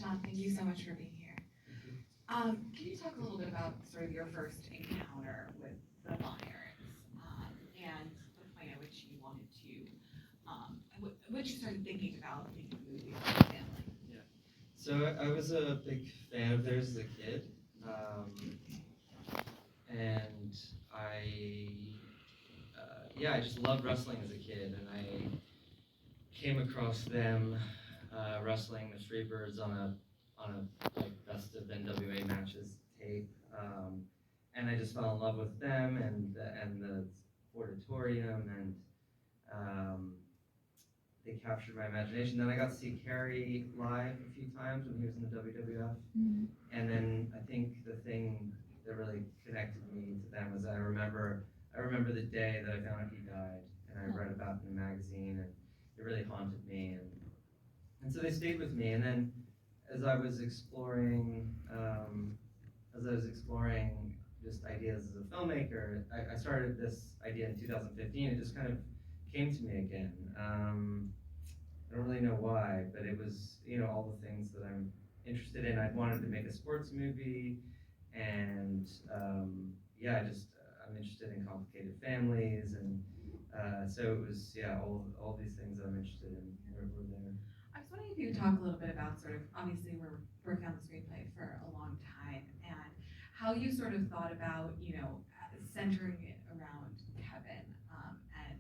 Sean, thank you so much for being here. Can you talk a little bit about sort of your first encounter with the Von Erichs and the point at which you wanted to, which you started thinking about making a movie about the family? Yeah. So I was a big fan of theirs as a kid, and I just loved wrestling as a kid, and I came across them wrestling the Freebirds on a like best of NWA matches tape, and I just fell in love with them and the auditorium, and they captured my imagination. Then I got to see Kerry live a few times when he was in the WWF, and then I think the thing that really connected me to them was I remember the day that I found out he died, and I read about it in a magazine, and it really haunted me, and so they stayed with me. And then as I was exploring just ideas as a filmmaker, I started this idea in 2015. It just kind of came to me again. I don't really know why, but it was, all the things that I'm interested in. I wanted to make a sports movie, and I'm interested in complicated families, and so it was, all these things that I'm interested in were there. I was wondering if you could talk a little bit about sort of, obviously we're working on the screenplay for a long time, and how you sort of thought about, centering it around Kevin, and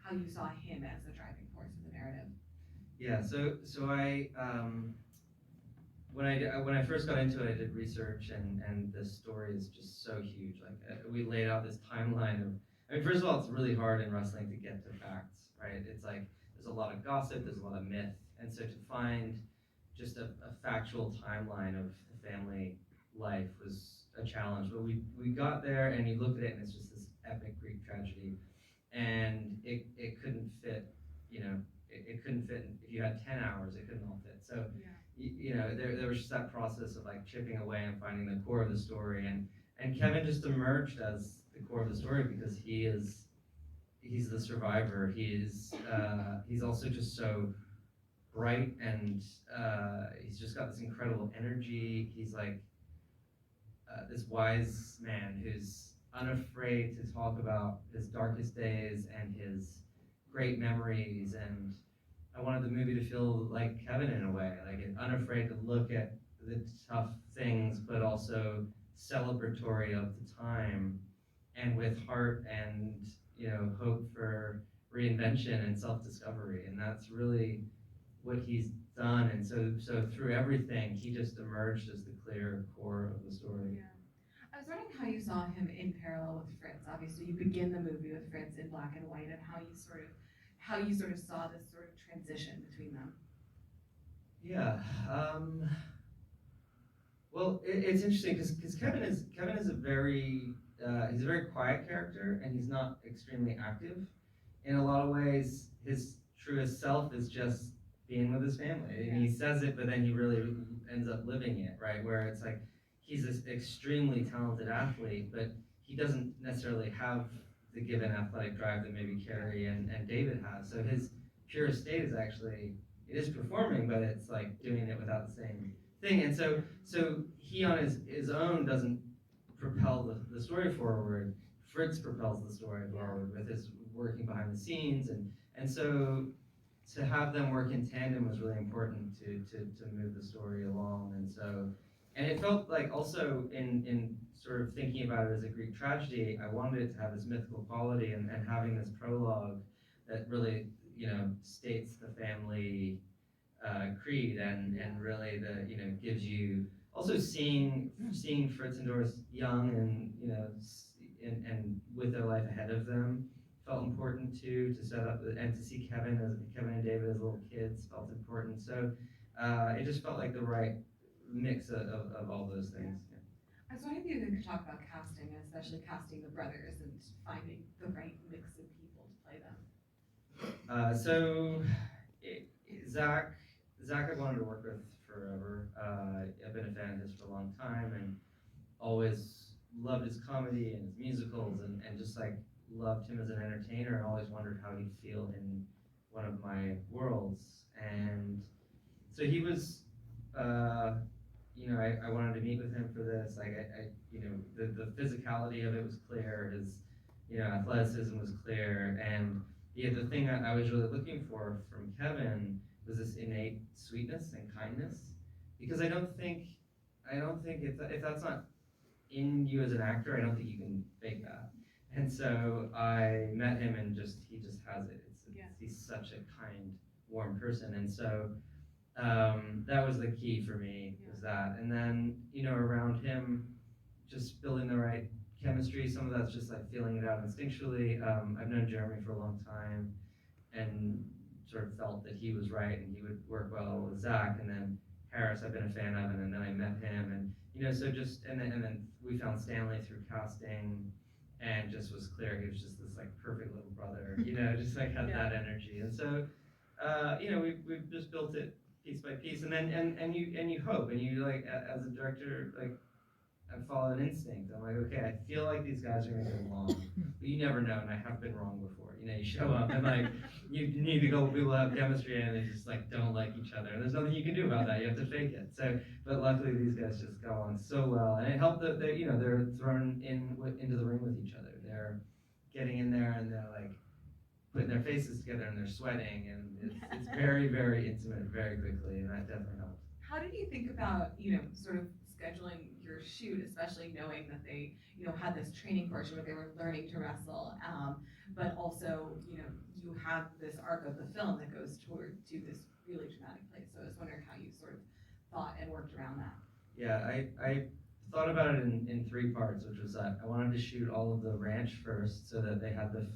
how you saw him as the driving force of the narrative. Yeah, so I when I first got into it, I did research, and the story is just so huge. Like we laid out this timeline of, first of all, it's really hard in wrestling to get to facts, right? It's like there's a lot of gossip, there's a lot of myth, and so to find just a factual timeline of the family life was a challenge. But we got there, and you look at it, and it's just this epic Greek tragedy, and it couldn't fit, it couldn't fit. If you had 10 hours, it couldn't all fit. So, there was just that process of like chipping away and finding the core of the story, and Kevin just emerged as the core of the story because he's the survivor. He's also just so bright, and he's just got this incredible energy. He's like this wise man who's unafraid to talk about his darkest days and his great memories, and I wanted the movie to feel like Kevin in a way, like unafraid to look at the tough things, but also celebratory of the time, and with heart and hope for reinvention and self-discovery, and that's really what he's done. And so through everything, he just emerged as the clear core of the story. Yeah. I was wondering how you saw him in parallel with Fritz. Obviously, you begin the movie with Fritz in black and white, and how you sort of saw this sort of transition between them. Yeah. Well, it's interesting because Kevin is a very he's a very quiet character, and he's not extremely active. In a lot of ways, his truest self is just being with his family, and he says it, but then he really ends up living it, right? Where it's like he's this extremely talented athlete, but he doesn't necessarily have the given athletic drive that maybe Kerry and David has. So his pure state is actually, it is performing, but it's like doing it without the same thing. And so he on his own doesn't propel the story forward. Fritz propels the story forward with his working behind the scenes, and so to have them work in tandem was really important to move the story along. And it felt like also in sort of thinking about it as a Greek tragedy, I wanted it to have this mythical quality, and having this prologue that really states the family creed, and really gives you also seeing Fritz and Doris young, and and with their life ahead of them felt important too, to set up, and to see Kevin and David as little kids felt important. So it just felt like the right mix of all those things. Yeah. I was wondering if you could talk about casting, and especially casting the brothers and finding the right mix of people to play them. Zach I've wanted to work with forever. I've been a fan of his for a long time, and always loved his comedy and his musicals, and just like loved him as an entertainer, and always wondered how he'd feel in one of my worlds. And so he was I wanted to meet with him for this. Like, the physicality of it was clear. His, athleticism was clear. And the thing I was really looking for from Kevin was this innate sweetness and kindness. Because I don't think if that's not in you as an actor, I don't think you can fake that. And so I met him, and he just has it. He's such a kind, warm person. And so that was the key for me, was that. And then, around him, just building the right chemistry. Some of that's just like feeling it out instinctually. I've known Jeremy for a long time, and sort of felt that he was right and he would work well with Zach. And then Harris, I've been a fan of, and then I met him, and so just and then we found Stanley through casting, and just was clear he was just this like perfect little brother, just like had that energy. And so we've just built it piece by piece, and then and you hope, and you like as a director, like I follow an instinct. I'm like, okay, I feel like these guys are gonna get along, but you never know, and I have been wrong before. You show up and like you need to go with people who have chemistry, and they just like don't like each other, and there's nothing you can do about that. You have to fake it. So, but luckily these guys just go on so well, and it helped that they're thrown into the ring with each other. They're getting in there, and they're like putting their faces together, and they're sweating, and it's very, very intimate very quickly, and that definitely helped. How did you think about, sort of scheduling your shoot, especially knowing that they, had this training portion where they were learning to wrestle, but also, you have this arc of the film that goes to this really dramatic place. So I was wondering how you sort of thought and worked around that. Yeah, I thought about it in three parts, which was that I wanted to shoot all of the ranch first, so that they had the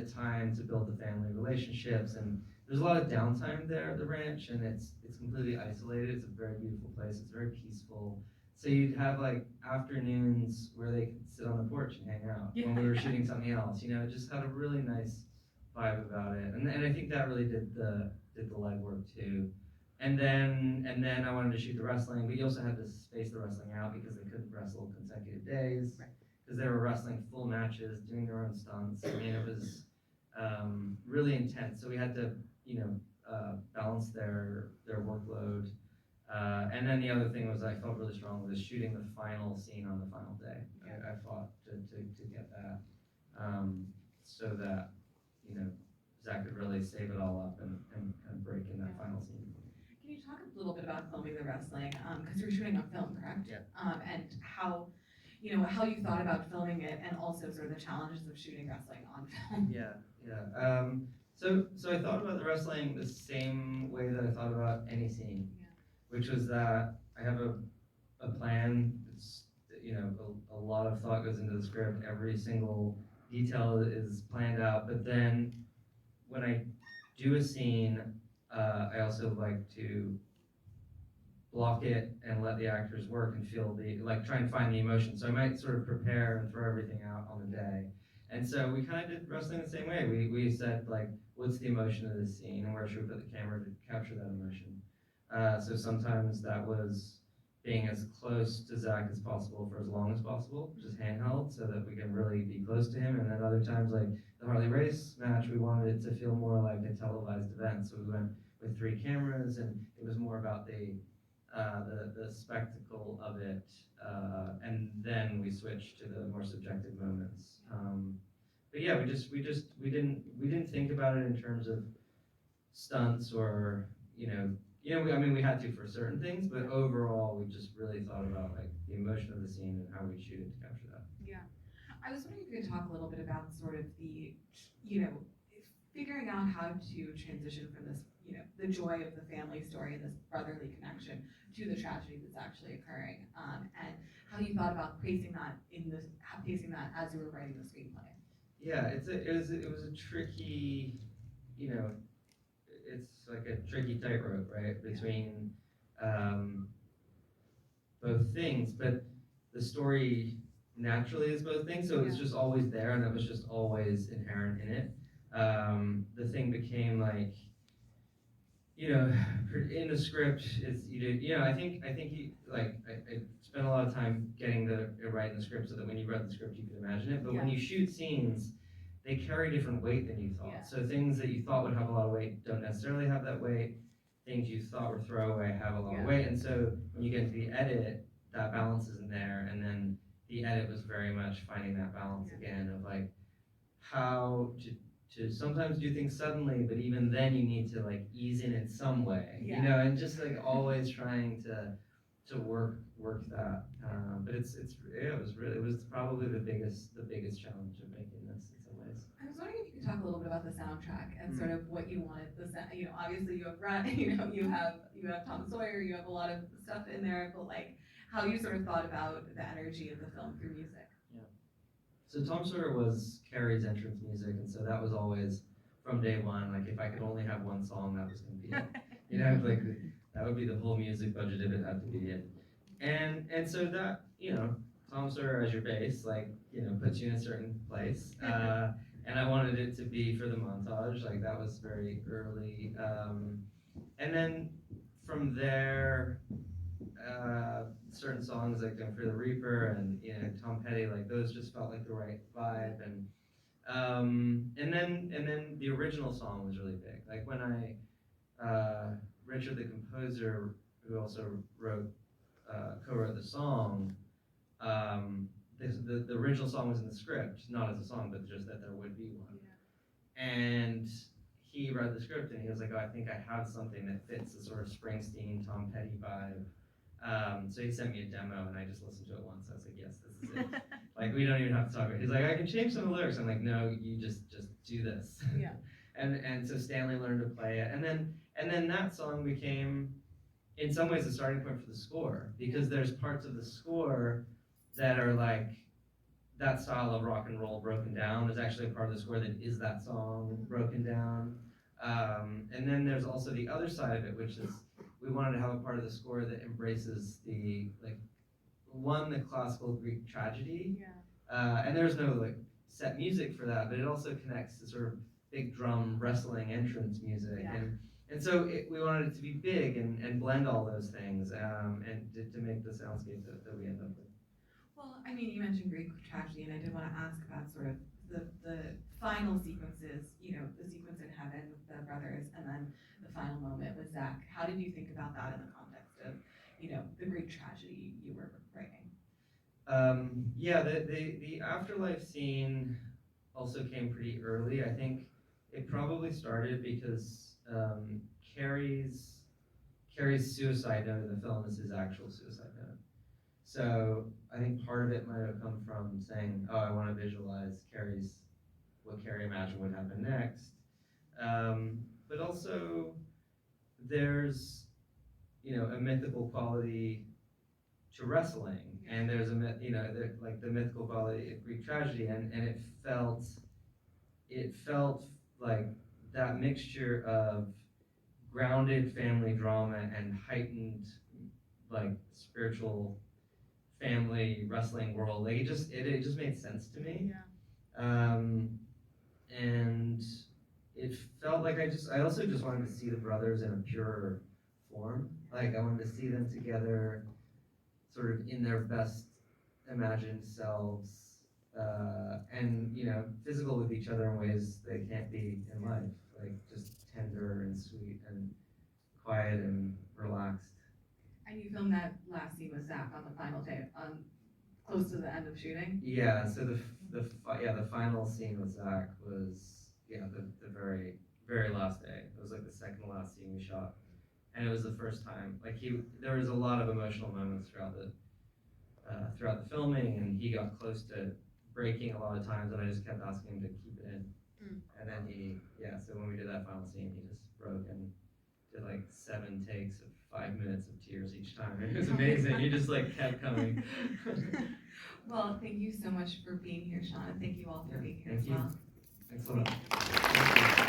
time to build the family relationships, and there's a lot of downtime there at the ranch, and it's completely isolated. It's a very beautiful place. It's very peaceful. So you'd have like afternoons where they could sit on the porch and hang out when we were shooting something else. It just had a really nice vibe about it, and I think that really did the legwork too. And then I wanted to shoot the wrestling. We also had to space the wrestling out because they couldn't wrestle consecutive days. Right. Because they were wrestling full matches, doing their own stunts. I mean, it was really intense. So we had to, balance their workload. And then the other thing was I felt really strong was shooting the final scene on the final day. I fought to get that, so that Zach could really save it all up and break in that final scene. Can you talk a little bit about filming the wrestling? Because you're shooting on film, correct? Yeah. And how you thought about filming it, and also sort of the challenges of shooting wrestling on film. Yeah. So I thought about the wrestling the same way that I thought about any scene, which was that I have a plan. It's, a lot of thought goes into the script. Every single detail is planned out. But then when I do a scene, I also like to block it and let the actors work and feel try and find the emotion. So I might sort of prepare and throw everything out on the day. And so we kind of did wrestling the same way. We said, like, what's the emotion of this scene, and where should we put the camera to capture that emotion? So sometimes that was being as close to Zach as possible for as long as possible, just handheld, so that we can really be close to him. And then other times, like the Harley race match, we wanted it to feel more like a televised event. So we went with 3 cameras, and it was more about the spectacle of it, and then we switched to the more subjective moments. But yeah, we didn't think about it in terms of stunts or we had to for certain things, but overall we just really thought about like the emotion of the scene and how we shoot it to capture that. Yeah, I was wondering if you could talk a little bit about sort of the figuring out how to transition from this the joy of the family story and this brotherly connection to the tragedy that's actually occurring, and how you thought about pacing that as you were writing the screenplay. Yeah, it was a tricky, it's like a tricky tightrope, right, between both things, but the story naturally is both things, so it's just always there, and it was just always inherent in it. The thing became like, in the script, it's I think I spent a lot of time getting it right in the script, so that when you read the script you could imagine it. But when you shoot scenes, they carry different weight than you thought. So things that you thought would have a lot of weight don't necessarily have that weight. things you thought were throwaway have a lot of Yeah. weight. And so when you get into the edit, that balance isn't there. And then the edit was very much finding that balance again of like how to sometimes do things suddenly, but even then you need to like ease in some way, you know, and just like always trying to work that. But it was probably the biggest challenge of making this in some ways. I was wondering if you could talk a little bit about the soundtrack and sort of what you wanted obviously you have Run, you have Tom Sawyer, you have a lot of stuff in there, but like how you sort of thought about the energy of the film through music. So Tom Sawyer was Carrie's entrance music, and so that was always from day one. Like if I could only have one song, that was going to be it. You know, like that would be the whole music budget if it had to be it. And so that, you know, Tom Sawyer as your bass, like, you know, puts you in a certain place. And I wanted it to be for the montage, like that was very early. And then from there, certain songs like "Don't Fear the Reaper" and, you know, Tom Petty, like those just felt like the right vibe. And then the original song was really big. Like when Richard the composer, who also co-wrote the song, the original song was in the script, not as a song, but just that there would be one. Yeah. And he read the script and he was like, oh, I think I have something that fits the sort of Springsteen, Tom Petty vibe. So he sent me a demo and I just listened to it once. I was like, yes, this is it. Like, we don't even have to talk about it. He's like, I can change some of the lyrics. I'm like, no, you just do this. Yeah. And so Stanley learned to play it. And then that song became, in some ways, the starting point for the score, because there's parts of the score that are like that style of rock and roll broken down. There's actually a part of the score that is that song broken down. And then there's also the other side of it, which is we wanted to have a part of the score that embraces the the classical Greek tragedy. Yeah. And there's no like set music for that, but it also connects to sort of big drum wrestling entrance music. Yeah. And so we wanted it to be big and blend all those things, and to make the soundscape that we end up with. Well, I mean, you mentioned Greek tragedy, and I did want to ask about sort of the final sequences, you know, the sequence in heaven with the brothers, and then the final moment with Zach. How did you think about that in the context of, you know, the Greek tragedy you were writing? Yeah, the afterlife scene also came pretty early. I think it probably started because Carrie's suicide note in the film is his actual suicide note. So I think part of it might have come from saying, oh, I want to visualize what Carrie imagined would happen next. But also there's, you know, a mythical quality to wrestling, and there's like the mythical quality of Greek tragedy, and it felt like that mixture of grounded family drama and heightened like spiritual family wrestling world. Like it just made sense to me. Yeah. And it felt like I also just wanted to see the brothers in a pure form. Like I wanted to see them together, sort of in their best imagined selves, and, you know, physical with each other in ways they can't be in life. Like just tender and sweet and quiet and relaxed. And you filmed that last scene with Zach on the final day, close to the end of shooting? Yeah, so the final scene with Zach was, the very, very last day. It was like the second to last scene we shot. And it was the first time, like there was a lot of emotional moments throughout the filming, and he got close to breaking a lot of times, and I just kept asking him to keep it in. And then so when we did that final scene, he just broke and did like 7 takes of 5 minutes of tears each time. It was amazing. He just like kept coming. Well, thank you so much for being here, Sean, and thank you all for being here as well. Thanks a lot.